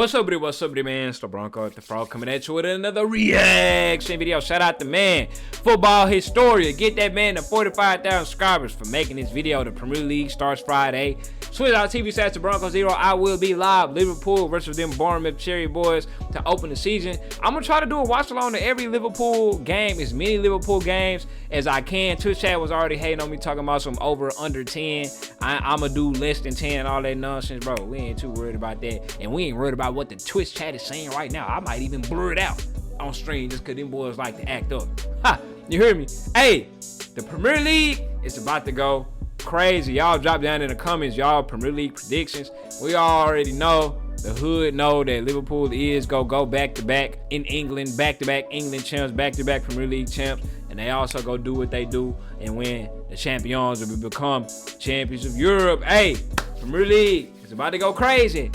What's up, man? It's the Bronco at the Frog coming at you with another reaction video. Shout out to man, Football Historia. Get that man to 45,000 subscribers for making this video. The Premier League starts Friday. Switch out TV stats to Bronco 0. I will be live. Liverpool versus them Bournemouth Cherry Boys to open the season. I'm going to try to do a watch along to every Liverpool game, as many Liverpool games as I can. Twitch chat was already hating on me talking about some over under 10. I'm going to do less than 10 and all that nonsense, bro. We ain't too worried about that. And we ain't worried about what the Twitch chat is saying right now. I might even blur it out on stream just because them boys like to act up. Ha! You hear me? Hey, the Premier League is about to go crazy. Y'all drop down in the comments y'all Premier League predictions. We already know, the hood know that Liverpool is go back to back in England, back to back England champs, back to back Premier League champs, and they also go do what they do and win the champions and become champions of Europe. Hey, Premier League is about to go crazy.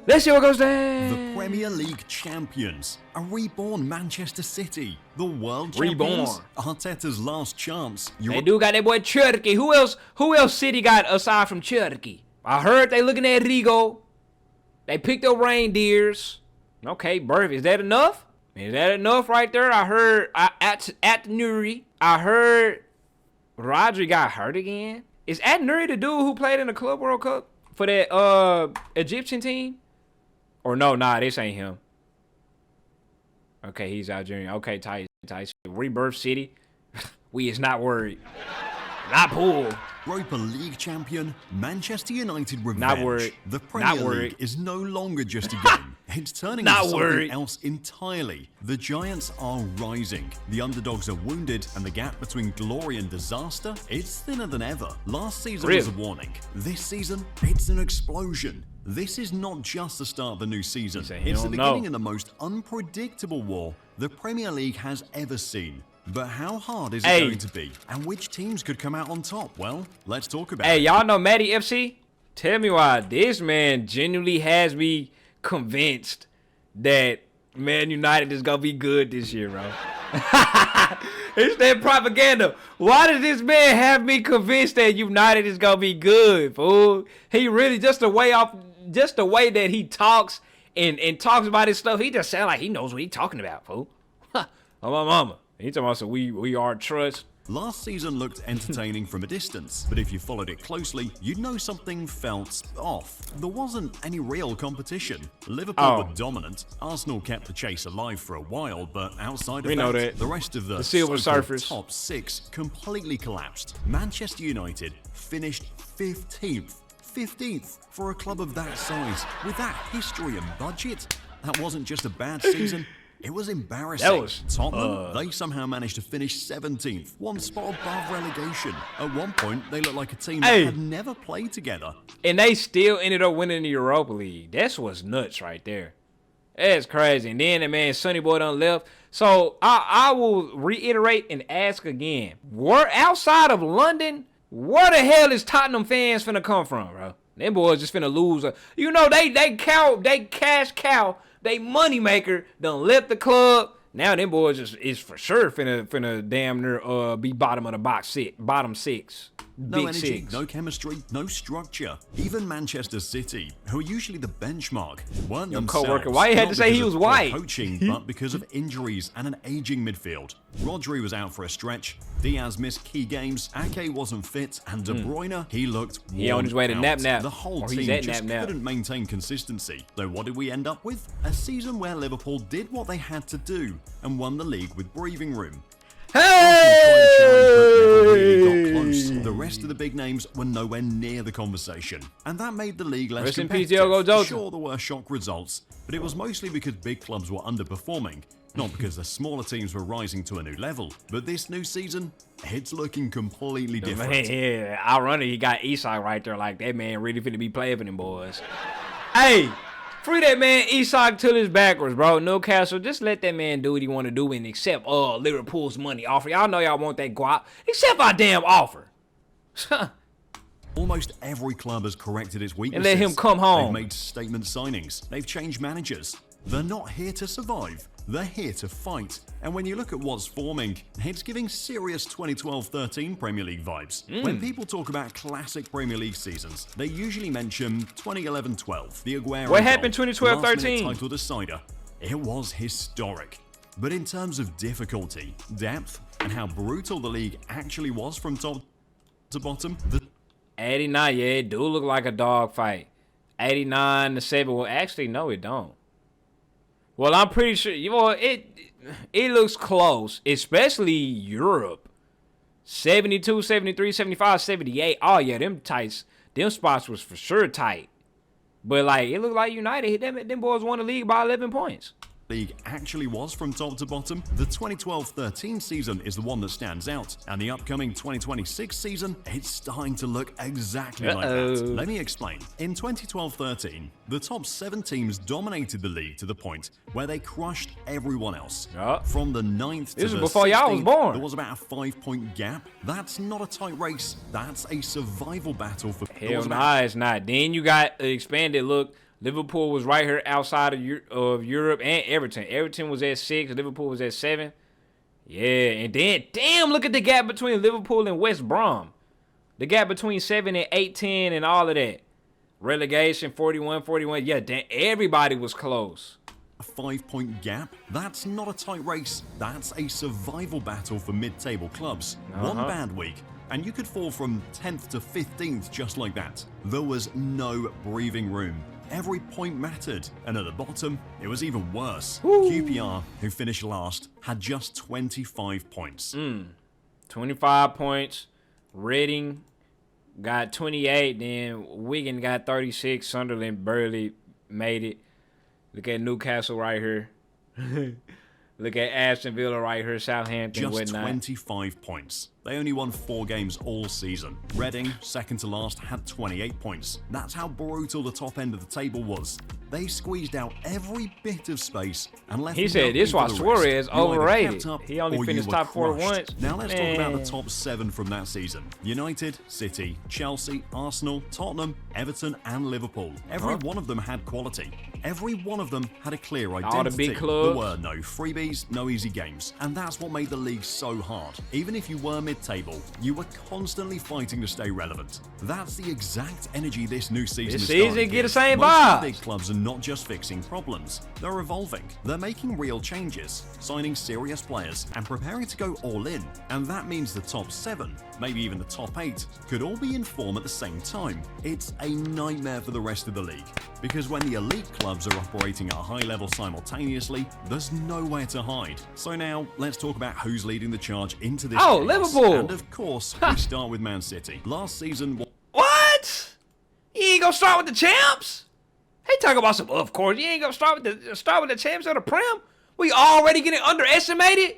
Let's see what goes down. The Premier League champions, a reborn Manchester City, the world champions, reborn. Arteta's last chance. They do got that boy Cherky. Who else City got aside from Cherky? I heard they looking at Rigo. They picked up reindeers. Okay, Burf, is that enough? Is that enough right there? I heard at Nuri. I heard Rodri got hurt again. Is at Nuri the dude who played in the Club World Cup for that Egyptian team? Or no, nah, this ain't him. Okay, he's Algerian. Okay, Tyson. Rebirth City. We is not worried. Not pool. Europa League champion, Manchester United revenge. Not worried. The Premier League is no longer just a game. It's turning into something else entirely. The Giants are rising. The underdogs are wounded, and the gap between glory and disaster, it's thinner than ever. Last season was a warning. This season, it's an explosion. This is not just the start of the new season. It's the beginning of the most unpredictable war the Premier League has ever seen. But how hard is it going to be? And which teams could come out on top? Well, let's talk about it. Hey, y'all know Matty FC? Tell me why this man genuinely has me convinced that Man United is going to be good this year, bro. It's that propaganda. Why does this man have me convinced that United is going to be good, fool? He really, just the way that he talks and talks about his stuff, he just sounds like he knows what he's talking about, fool. Oh, my mama. He talking about, so we are trust. Last season looked entertaining from a distance, but if you followed it closely, you'd know something felt off. There wasn't any real competition. Liverpool were dominant. Arsenal kept the chase alive for a while, but outside of that, the rest of the Silver Surfers top six completely collapsed. Manchester United finished 15th for a club of that size. With that history and budget, that wasn't just a bad season. It was embarrassing. Tottenham, they somehow managed to finish 17th, one spot above relegation. At one point, they looked like a team that had never played together. And they still ended up winning the Europa League. That's what's nuts right there. That's crazy. And then the man Sonny Boy done left. So I will reiterate and ask again. Outside of London, where the hell is Tottenham fans finna come from, bro? Them boys just finna lose. You know, they cash cow. They money maker done left the club. Now them boys is for sure finna damn near be bottom of the bottom six. No energy, no chemistry, no structure. Even Manchester City, who are usually the benchmark, weren't themselves. Co-worker, why you had to say he was white? Coaching, but because of injuries and an aging midfield. Rodri was out for a stretch. Diaz missed key games. Ake wasn't fit, and De Bruyne, he looked worn He on his way to nap. The whole team just couldn't maintain consistency. So what did we end up with? A season where Liverpool did what they had to do and won the league with breathing room. Really got close. The rest of the big names were nowhere near the conversation, and that made the league less competitive. Sure, there were shock results, but it was mostly because big clubs were underperforming, not because the smaller teams were rising to a new level. But this new season, it's looking completely different. Yeah, ironic, he got Isak right there, like that man really finna be playing for them boys. Hey, free that man Isak till his backwards, bro. Newcastle, just let that man do what he want to do and accept Liverpool's money offer. Y'all know y'all want that guap. Accept our damn offer. Almost every club has corrected its weaknesses. And let him come home. They've made statement signings. They've changed managers. They're not here to survive, they're here to fight. And when you look at what's forming, it's giving serious 2012-13 Premier League vibes. When people talk about classic Premier League seasons, they usually mention 2011-12, the Aguero What happened goal, 2012-13? last-minute title decider. It was historic. But in terms of difficulty, depth, and how brutal the league actually was from top to bottom, the 89, yeah, it do look like a dog fight. 89 to 7. Well, actually, no, it don't. Well, I'm pretty sure, you know, it looks close, especially Europe. 72, 73, 75, 78. Oh, yeah, them spots was for sure tight. But, like, it looked like United, them boys won the league by 11 points. league actually was from top to bottom. The 2012-13 season is the one that stands out, and the upcoming 2026 season, it's starting to look exactly like that. Let me explain. In 2012-13, the top 7 teams dominated the league to the point where they crushed everyone else. From the 9th to the 16th, before y'all was born. There was about a 5-point gap. That's not a tight race. That's a survival battle for... Hell nah, it's not. Then you got expanded look. Liverpool was right here outside of Europe, and Everton. Everton was at 6. Liverpool was at 7. Yeah, and then, damn, look at the gap between Liverpool and West Brom. The gap between 7 and 8, 10 and all of that. Relegation, 41, 41. Yeah, damn, everybody was close. A 5-point gap? That's not a tight race. That's a survival battle for mid-table clubs. One bad week, and you could fall from 10th to 15th just like that. There was no breathing room. Every point mattered, and at the bottom, it was even worse. QPR, who finished last, had just 25 points. 25 points. Reading got 28, then Wigan got 36. Sunderland barely made it. Look at Newcastle right here. Look at Aston Villa right here, Southampton, just whatnot. 25 points. They only won 4 games all season. Reading, second to last, had 28 points. That's how brutal the top end of the table was. They squeezed out every bit of space and left. He said this why Suarez overrated. He only finished top 4 once. Now let's talk about the top 7 from that season. United, City, Chelsea, Arsenal, Tottenham, Everton, and Liverpool. Every one of them had quality. Every one of them had a clear identity. All the big clubs. There were no freebies, no easy games. And that's what made the league so hard. Even if you were mid-table, you were constantly fighting to stay relevant. That's the exact energy this new season is starting to get the same Most vibes. of the big clubs are not just fixing problems. They're evolving. They're making real changes, signing serious players, and preparing to go all in. And that means the top 7, maybe even the top 8, could all be in form at the same time. It's a nightmare for the rest of the league. Because when the elite clubs are operating at a high level simultaneously, there's nowhere to hide. So now, let's talk about who's leading the charge into this chaos. Liverpool! And of course, we start with Man City. Last season... What? You ain't gonna start with the champs? He talking about some, of course. You ain't gonna start with the champs of the Prem? We already getting underestimated?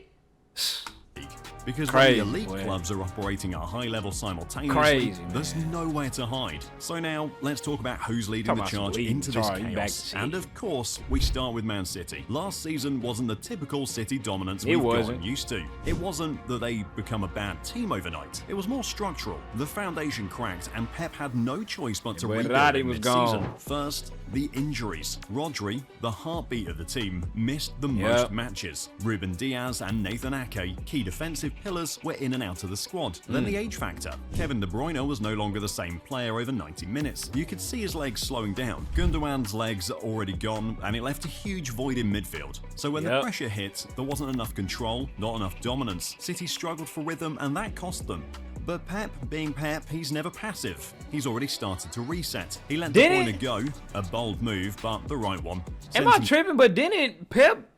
Because when the elite clubs are operating at a high level simultaneously, there's nowhere to hide. So now, let's talk about who's leading the charge into this chaos. And of course, we start with Man City. Last season wasn't the typical City dominance we've gotten used to. It wasn't that they become a bad team overnight. It was more structural. The foundation cracked, and Pep had no choice but to rebuild in mid-season. First, the injuries. Rodri, the heartbeat of the team, missed the most matches. Ruben Diaz and Nathan Ake, key defensive pillars, were in and out of the squad. Then the age factor. Kevin De Bruyne was no longer the same player over 90 minutes. You could see his legs slowing down. Gundogan's legs are already gone, and it left a huge void in midfield. So when the pressure hit, there wasn't enough control, not enough dominance. City struggled for rhythm, and that cost them. But Pep, being Pep, he's never passive. He's already started to reset. He let De Bruyne go, a bold move, but the right one. Am I tripping? But didn't Pep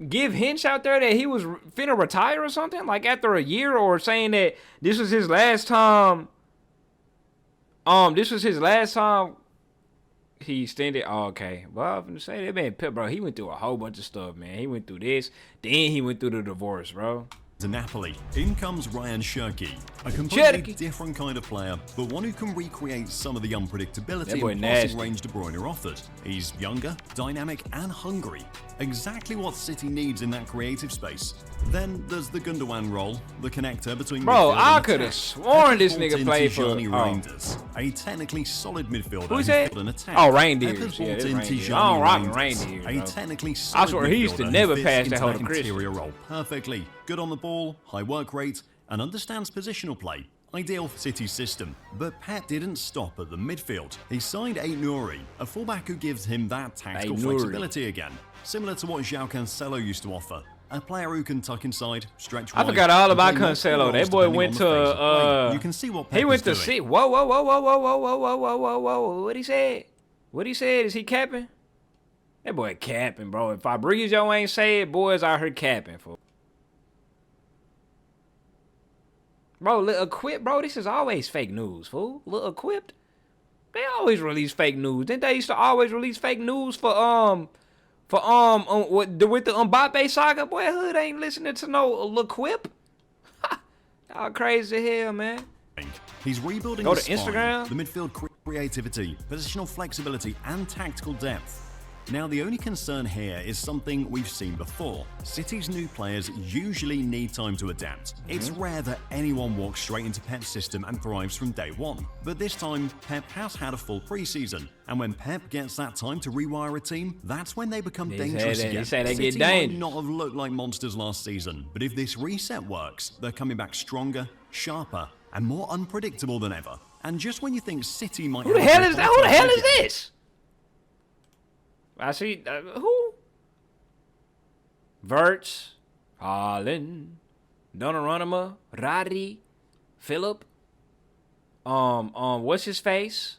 give hints out there that he was finna retire or something? Like after a year, or saying that this was his last time? This was his last time he extended. Oh, okay. Well, I'm gonna say that man, Pep, bro, he went through a whole bunch of stuff, man. He went through this, then he went through the divorce, bro. To Napoli. In comes Ryan Cherki, a completely different kind of player, but one who can recreate some of the unpredictability and passing range De Bruyne offered. He's younger, dynamic, and hungry. Exactly what City needs in that creative space. Then there's the Gundogan role, the connector between I could have sworn this nigga played for Reinders. a technically solid midfielder Who's who's that? built an attack. Oh, reindeers. Pep has Yeah, brought this in reindeers. Tijani I don't rock with Reinders, reindeers, a bro. technically I solid swear he used to midfielder never who pass fits that into hoe that to Christian. interior role perfectly. Good on the ball, high work rate, and understands positional play. Ideal for City's system. But Pep didn't stop at the midfield. He signed Aït-Nouri, a fullback who gives him that tactical flexibility again, similar to what João Cancelo used to offer. A player who can tuck inside, stretch wide. I forgot all about and play Cancelo. multiple That boy roles went depending on the phase of to play. You can see what Pep he went is to doing. see. Whoa, whoa, whoa, whoa, whoa, whoa, whoa, whoa, whoa, whoa, whoa. What he said? What he said? Is he capping? That boy capping, bro. If Fabrizio ain't say it, boys out here capping, fool. Bro, Lil Equipped, bro, this is always fake news, fool. Lil Equipped, they always release fake news. Didn't they used to always release fake news with the Mbappe saga? Boy, hood ain't listening to no Lil Equipped. Y'all crazy as hell, man. He's rebuilding Go the to spine, Instagram. the midfield creativity, positional flexibility, and tactical depth. Now, the only concern here is something we've seen before. City's new players usually need time to adapt. It's rare that anyone walks straight into Pep's system and thrives from day one. But this time, Pep has had a full preseason. And when Pep gets that time to rewire a team, that's when they become dangerous again. He said they City get might dangerous. not have looked like monsters last season, but if this reset works, they're coming back stronger, sharper, and more unpredictable than ever. And just when you think City might Who the have hell a is that? Who the hell is again, this? I see who? Verts, Haaland, Donnarumma, Rari, Philip. What's his face?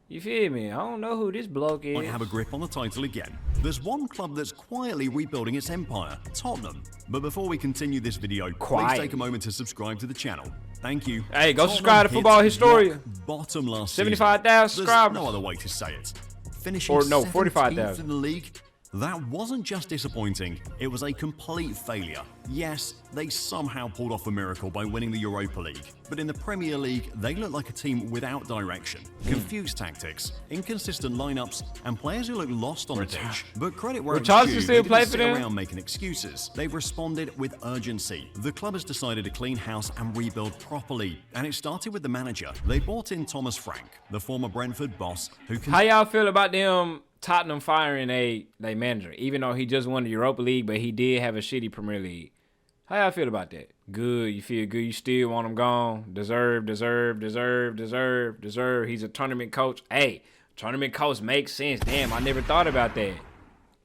You feel me? I don't know who this bloke is. might have a grip on the title again. There's one club that's quietly rebuilding its empire, Tottenham. But before we continue this video, please take a moment to subscribe to the channel. Thank you. Hey, go Tottenham subscribe to hit Football Historia. rock bottom last 75,000 season. subscribers. There's no other way to say it. Finishing Or no, 17th 45,000. in the league, that wasn't just disappointing, it was a complete failure. Yes, they somehow pulled off a miracle by winning the Europa League, but in the Premier League, they look like a team without direction. Confused tactics, inconsistent lineups, and players who look lost on the pitch. But credit where it's Richarlison due, still they play didn't for sit them? around making excuses. They've responded with urgency. The club has decided to clean house and rebuild properly, and it started with the manager. They brought in Thomas Frank, the former Brentford boss, who can How y'all feel about them Tottenham firing they manager, even though he just won the Europa League, but he did have a shitty Premier League? How y'all feel about that? Good. You feel good? You still want him gone? Deserve. He's a tournament coach. Hey, tournament coach makes sense. Damn, I never thought about that.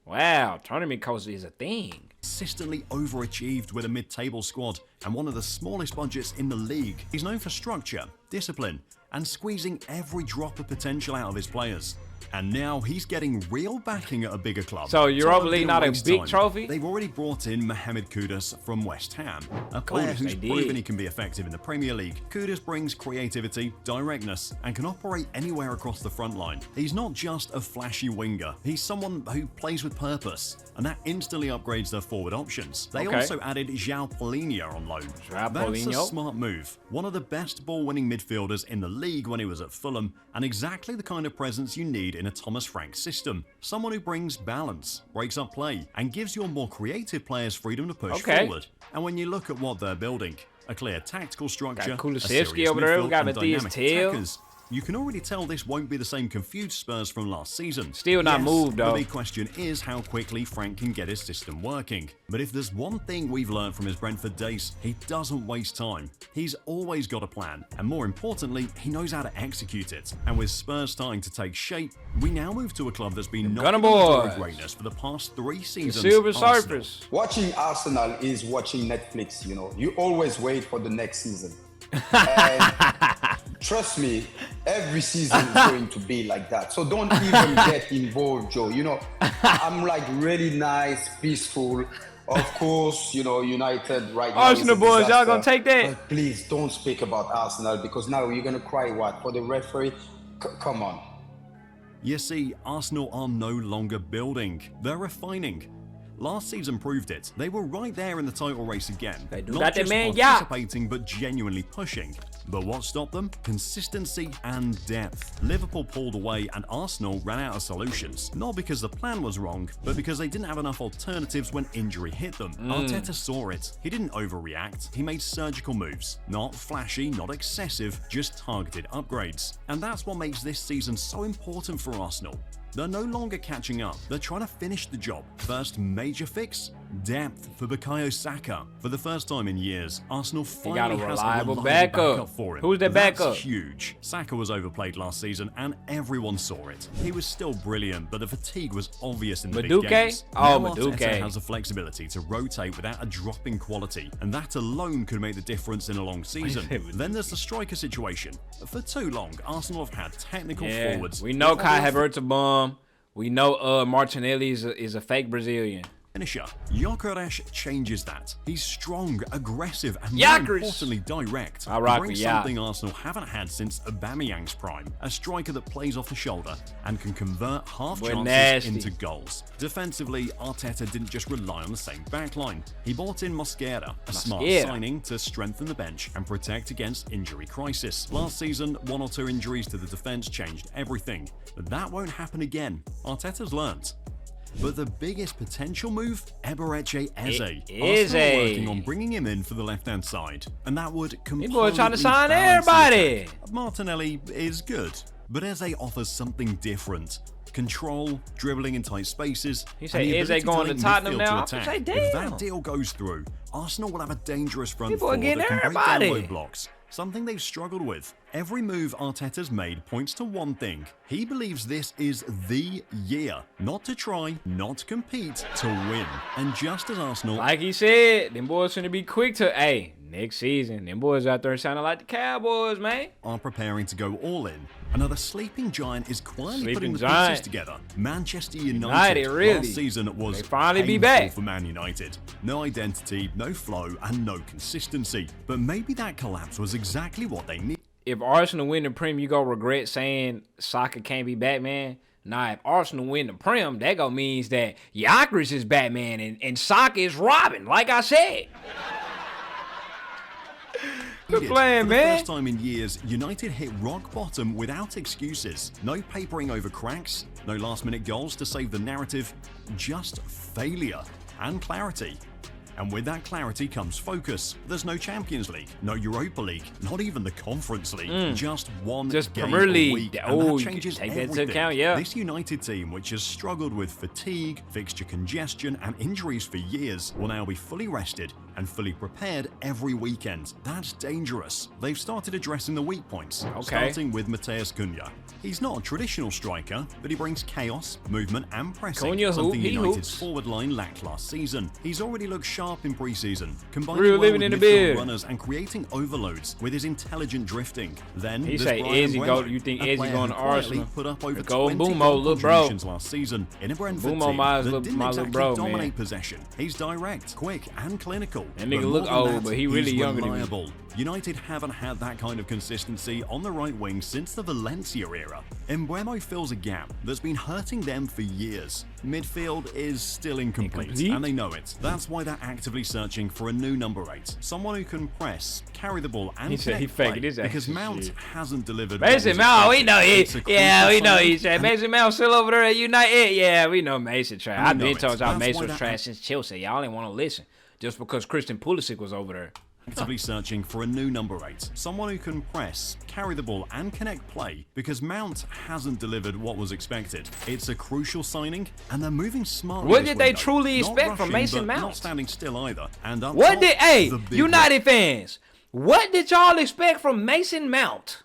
Wow, tournament coach is a thing. consistently overachieved with a mid-table squad and one of the smallest budgets in the league. He's known for structure, discipline, and squeezing every drop of potential out of his players. And now he's getting real backing at a bigger club. So Europa League didn't not a waste big time. trophy? They've already brought in Mohamed Kudus from West Ham, a player who's proven he can be effective in the Premier League. Kudus brings creativity, directness, and can operate anywhere across the front line. He's not just a flashy winger, he's someone who plays with purpose, and that instantly upgrades their forward options. They also added João Paulinho on loan. That's a smart move. One of the best ball-winning midfielders in the league when he was at Fulham, and exactly the kind of presence you need in a Thomas Frank system. Someone who brings balance, breaks up play, and gives your more creative players freedom to push forward. And when you look at what they're building, a clear tactical structure, a serious over there. We midfield, got and Matthias dynamic Tell. attackers, you can already tell this won't be the same confused Spurs from last season. Still not moved, though. The big question is how quickly Frank can get his system working. But if there's one thing we've learned from his Brentford days, he doesn't waste time. He's always got a plan, and more importantly, he knows how to execute it. And with Spurs starting to take shape, we now move to a club that's been knocking on the greatness for the past 3 seasons. Silver Surfers. Watching Arsenal is watching Netflix, you know. You always wait for the next season. And trust me, every season is going to be like that. So don't even get involved, Joe. You know, I'm like really nice, peaceful. Of course, you know, United right now. Arsenal boys, y'all gonna take that? But please don't speak about Arsenal because now you're gonna cry what? For the referee? Come on. You see, Arsenal are no longer building, they're refining. Last season proved it. They were right there in the title race again. They do Not got that just man, participating, but genuinely pushing. But what stopped them? Consistency and depth. Liverpool pulled away and Arsenal ran out of solutions. Not because the plan was wrong, but because they didn't have enough alternatives when injury hit them. Arteta saw it. He didn't overreact. He made surgical moves. Not flashy, not excessive, just targeted upgrades. And that's what makes this season so important for Arsenal. They're no longer catching up. They're trying to finish the job. First major fix? Depth for Bukayo Saka. For the first time in years, Arsenal finally got a has reliable a reliable backup for him. Who's their backup? That's huge. Saka was overplayed last season and everyone saw it. He was still brilliant, but the fatigue was obvious in the big games. Oh, now Madueke Arteta has the flexibility to rotate without a drop in quality, and that alone could make the difference in a long season. Then there's the striker situation. For too long, Arsenal have had technical forwards. We know Kai Havertz a bum. We know Martinelli is a fake Brazilian. Finisher. Gyökeres changes that. He's strong, aggressive, and Gyökeres. more importantly, direct. I rock He brings with ya. something Arsenal haven't had since Aubameyang's prime. A striker that plays off the shoulder and can convert half We're chances nasty. into goals. Defensively, Arteta didn't just rely on the same backline. He bought in Mosquera, a smart signing to strengthen the bench and protect against injury crisis. Last season, 1 or 2 injuries to the defense changed everything, but that won't happen again. Arteta's learnt. But the biggest potential move? Eberechi Eze. Arsenal are working on bringing him in for the left-hand side, and that would completely People are trying to sign balance the everybody. attack. Martinelli is good, but Eze offers something different. Control, dribbling in tight spaces. He said and the Eze ability going to link Tottenham midfield now? I attack. say, If damn. that deal goes through, Arsenal will have a dangerous front People are four that getting can break down everybody. low blocks. Something they've struggled with. Every move Arteta's made points to one thing. He believes this is the year. Not to try, not to compete, to win. And just as Arsenal... Like he said, them boys gonna be quick to, hey, next season, them boys out there sounding like the Cowboys, man. are preparing to go all in. Another sleeping giant is quietly putting the giant. pieces together. Manchester United really. last season was They finally be painful back. for Man United. No identity, no flow, and no consistency. But maybe that collapse was exactly what they needed. If Arsenal win the Prem, you gonna regret saying Saka can't be Batman? Nah, if Arsenal win the Prem, that go means that Gyökeres is Batman and Saka is Robin, like I said. Good plan, For the man. first time in years, United hit rock bottom without excuses. No papering over cracks, no last-minute goals to save the narrative, just failure and clarity. And with that clarity comes focus. There's no Champions League, no Europa League, not even the Conference League. Just one Just game Premier a League. week, and Oh, that you changes can take that into everything. account, yeah. This United team, which has struggled with fatigue, fixture congestion, and injuries for years, will now be fully rested and fully prepared every weekend. That's dangerous. They've started addressing the weak points, starting with Mateus Cunha. He's not a traditional striker, but he brings chaos, movement, and pressing, Cunha hoop, something he United's hoops. forward line lacked last season. He's already looked sharp in pre-season, combining Real well living with in the midfield beard. runners and creating overloads with his intelligent drifting. Then He there's say Brian Izzy Bremo, go- you think a Izzy player going who to quietly Arsenal? put up over Let's go 20 Bumo, goal little bro. contributions last season in a Brentford Bumo team my that little- didn't my little exactly bro, dominate man. possession. He's direct, quick, and clinical. That nigga But look more than old, that, but he really he's younger than me. reliable. United haven't had that kind of consistency on the right wing since the Valencia era. Mbeumo fills a gap that's been hurting them for years. Midfield is still incomplete, and they know it. That's why they're actively searching for a new number 8. Someone who can press, carry the ball, and He said he connect play, faking his because action Mount shit. hasn't delivered. Mason what was Mount, we expected. know he. It's a Yeah, we crucial know he signing, said and Mason Mount still over there at United. Yeah, we know Mason trash. And I've we been know told it. y'all That's Mason why was that- trash since Chelsea. Y'all didn't want to listen just because Christian Pulisic was over there. actively searching for a new number 8. Someone who can press, carry the ball, and connect play, because Mount hasn't delivered what was expected. It's a crucial signing, and they're moving smartly. What this did they window. truly Not expect from rushing, Mason but Mount? Not standing still either. And up What top, did the big United fans? What did y'all expect from Mason Mount?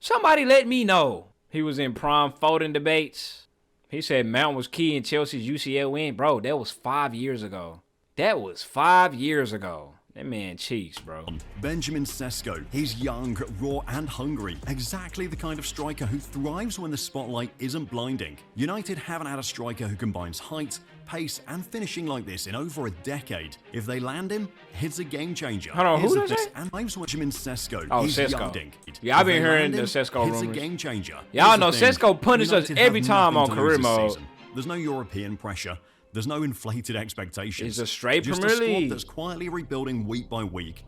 Somebody let me know. He was in prime Foden debates. He said Mount was key in Chelsea's UCL win. Bro, that was 5 years ago. That was 5 years ago. That man cheeks, bro. Benjamin Sesko. He's young, raw, and hungry. Exactly the kind of striker who thrives when the spotlight isn't blinding. United haven't had a striker who combines height, pace, and finishing like this in over a decade. If they land him, it's a game changer. Hold on, who Here's the does thing, that? and Benjamin Sesko. Oh, He's Sesko. young dink. Yeah, I've If been they hearing land the him, Sesko It's a rumors. game changer. Y'all Here's know the thing, Sesko punished us United every have time nothing on to lose career this mode. season. There's no European pressure. There's no inflated expectations. It's a straight Just Premier a squad League. that's quietly rebuilding week by week.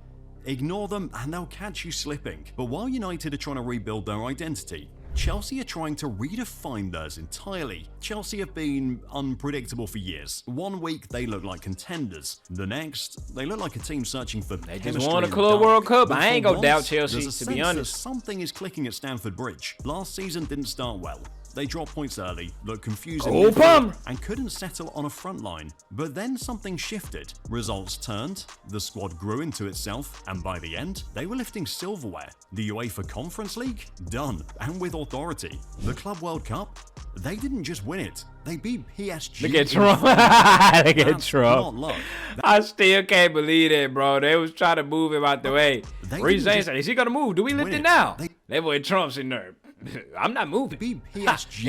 Ignore them and they'll catch you slipping. But while United are trying to rebuild their identity, Chelsea are trying to redefine theirs entirely. Chelsea have been unpredictable for years. One week they look like contenders. The next, they look like a team searching for They just won a Club World Cup. I ain't gonna doubt Chelsea, to be honest. Something is clicking at Stamford Bridge. Last season didn't start well. They dropped points early, looked confusing, and couldn't settle on a front line. But then something shifted. Results turned, the squad grew into itself, and by the end, they were lifting silverware. The UEFA Conference League? Done, and with authority. The Club World Cup? They didn't just win it. They beat PSG. Look at Trump. Look at Trump. Not luck. I still can't believe that, bro. They was trying to move him out the way. Reece James said, is he gonna move? Do we lift it now? That boy Trump's in there. I'm not moving. He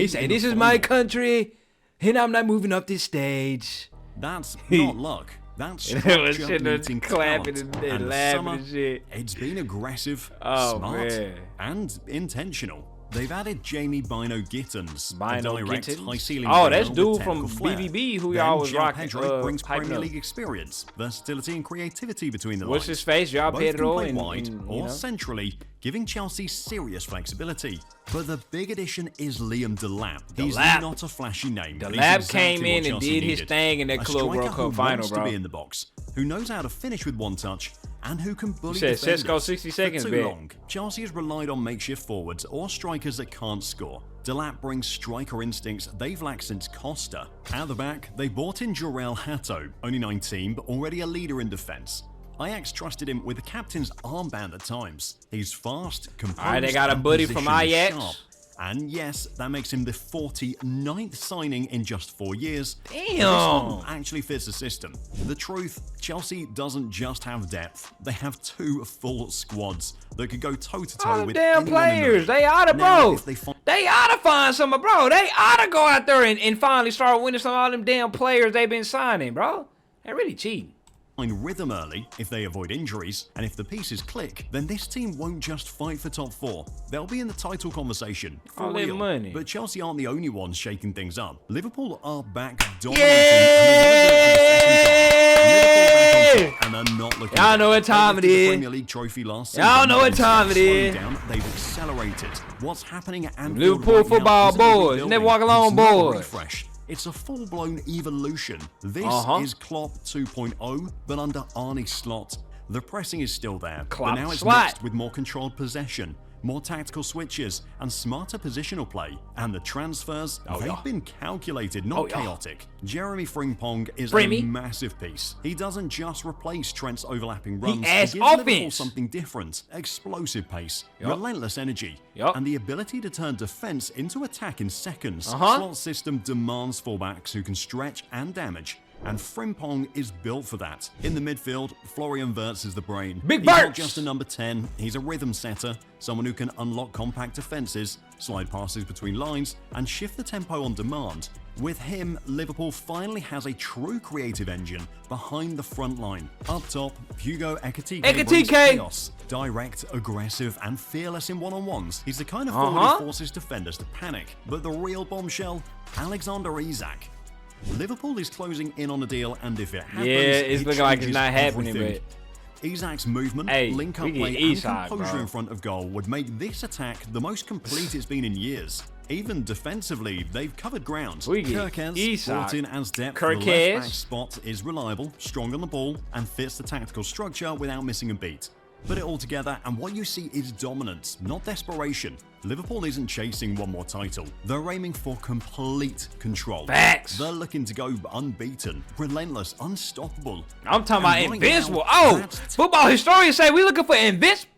said, this is my country, and I'm not moving up this stage. That's not luck. That's clapping and laughing and shit. It's been aggressive, smart, and intentional. They've added Jamie Bino Gittins, a direct high-ceiling that's dude from BBB who y'all was rocking. Brings Premier League experience, versatility, and creativity between the lines. What's his face? Y'all Pedro and wide or centrally, giving Chelsea serious flexibility. But the big addition is Liam Delap. He's not a flashy name. Delap came in and did his thing in that Club World Cup final, bro. To be in the box, who knows how to finish with one touch, and who can bully defenders. Cisco 60 seconds, for too long. Chelsea has relied on makeshift forwards or strikers that can't score. Delap brings striker instincts they've lacked since Costa. At the back, they bought in Jorel Hato, only 19 but already a leader in defence. Ajax trusted him with the captain's armband at times. He's fast, composed, they got a buddy from Ajax. Sharp. And yes, that makes him the 49th signing in just 4 years. Damn! This one actually fits the system. The truth, Chelsea doesn't just have depth. They have 2 full squads that could go toe-to-toe with damn players. They oughta, bro. They oughta find some, bro. They oughta go out there and finally start winning some of all them damn players they've been signing, bro. They're really cheating. Rhythm early if they avoid injuries, and if the pieces click, then this team won't just fight for top 4. They'll be in the title conversation for real. Money. But Chelsea aren't the only ones shaking things up. Liverpool are back dominating. And they're not looking. Y'all know what time it is. Premier League trophy last season. Y'all know what time it is. They've accelerated. What's happening at Anfield Liverpool right football boys. Never walk along boys. Refresh. It's a full-blown evolution. This is Klopp 2.0, but under Arne Slot. The pressing is still there, but now it's mixed with more controlled possession, more tactical switches, and smarter positional play. And the transfers, they've been calculated, not chaotic. Jeremy Frimpong is a massive piece. He doesn't just replace Trent's overlapping runs. He gives Liverpool something different. Explosive pace, relentless energy, and the ability to turn defense into attack in seconds. Slot's system demands fullbacks who can stretch and damage. And Frimpong is built for that. In the midfield, Florian Wirtz is the brain. He's not just a number 10, he's a rhythm setter, someone who can unlock compact defenses, slide passes between lines, and shift the tempo on demand. With him, Liverpool finally has a true creative engine behind the front line. Up top, Hugo Ekitike brings chaos. Direct, aggressive, and fearless in one-on-ones. He's the kind of forward who forces defenders to panic. But the real bombshell, Alexander Isak. Liverpool is closing in on a deal, and if it happens, it's looking like it's not happening, but Isak's movement, link-up play, and composure in front of goal would make this attack the most complete it's been in years. Even defensively, they've covered ground. Kerkez, brought in as depth for the left-back spot, is reliable, strong on the ball, and fits the tactical structure without missing a beat. Put it all together, and what you see is dominance, not desperation. Liverpool isn't chasing one more title. They're aiming for complete control. Facts. They're looking to go unbeaten, relentless, unstoppable. I'm talking about invincible. Football historians say we looking for invincible.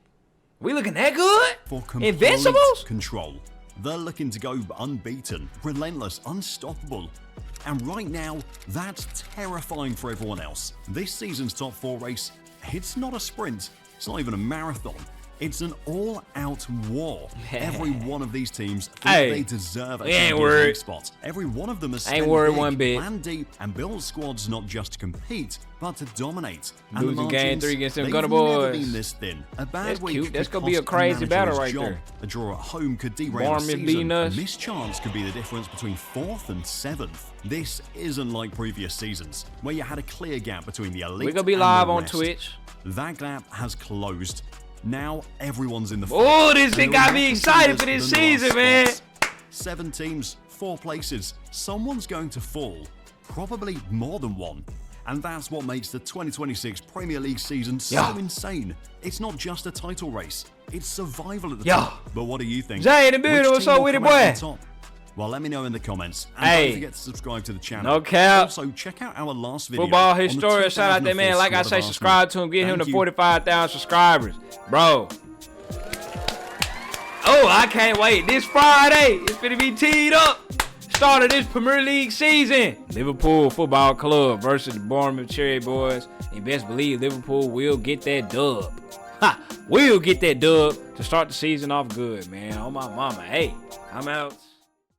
We looking that good? For complete Invincibles? Control. They're looking to go unbeaten, relentless, unstoppable. And right now, that's terrifying for everyone else. This season's top 4 race, it's not a sprint. It's not even a marathon. It's an all-out war. Every one of these teams think they deserve a Champions League spot. Every one of them has spent big, plan deep, and built squads not just to compete, but to dominate. And losing game 3 against them Gunner boys. boys. Been this thin. A bad That's week cute. That's gonna be a crazy battle right there. A draw at home could derail the season. A missed chance could be the difference between 4th and 7th. This isn't like previous seasons, where you had a clear gap between the elite. We're gonna be live on Twitch. That gap has closed. Now everyone's in the fight. Oh, this thing There are got me more excited for contenders this than last season, man. spots. 7 teams, 4 places. Someone's going to fall. Probably more than one. And that's what makes the 2026 Premier League season so insane. It's not just a title race. It's survival at the top. But what do you think? Jay in the building, what's up with it, boy? Well, let me know in the comments. And don't forget to subscribe to the channel. No cap. Also, check out our last video. Football historian, shout out that man. Like I say, subscribe to him. Get him to 45,000 subscribers. Bro. Oh, I can't wait. This Friday, it's going to be teed up. Start of this Premier League season. Liverpool Football Club versus the Bournemouth Cherry Boys. And best believe Liverpool will get that dub. Ha! We'll get that dub to start the season off good, man. Oh, my mama. Hey, I'm out.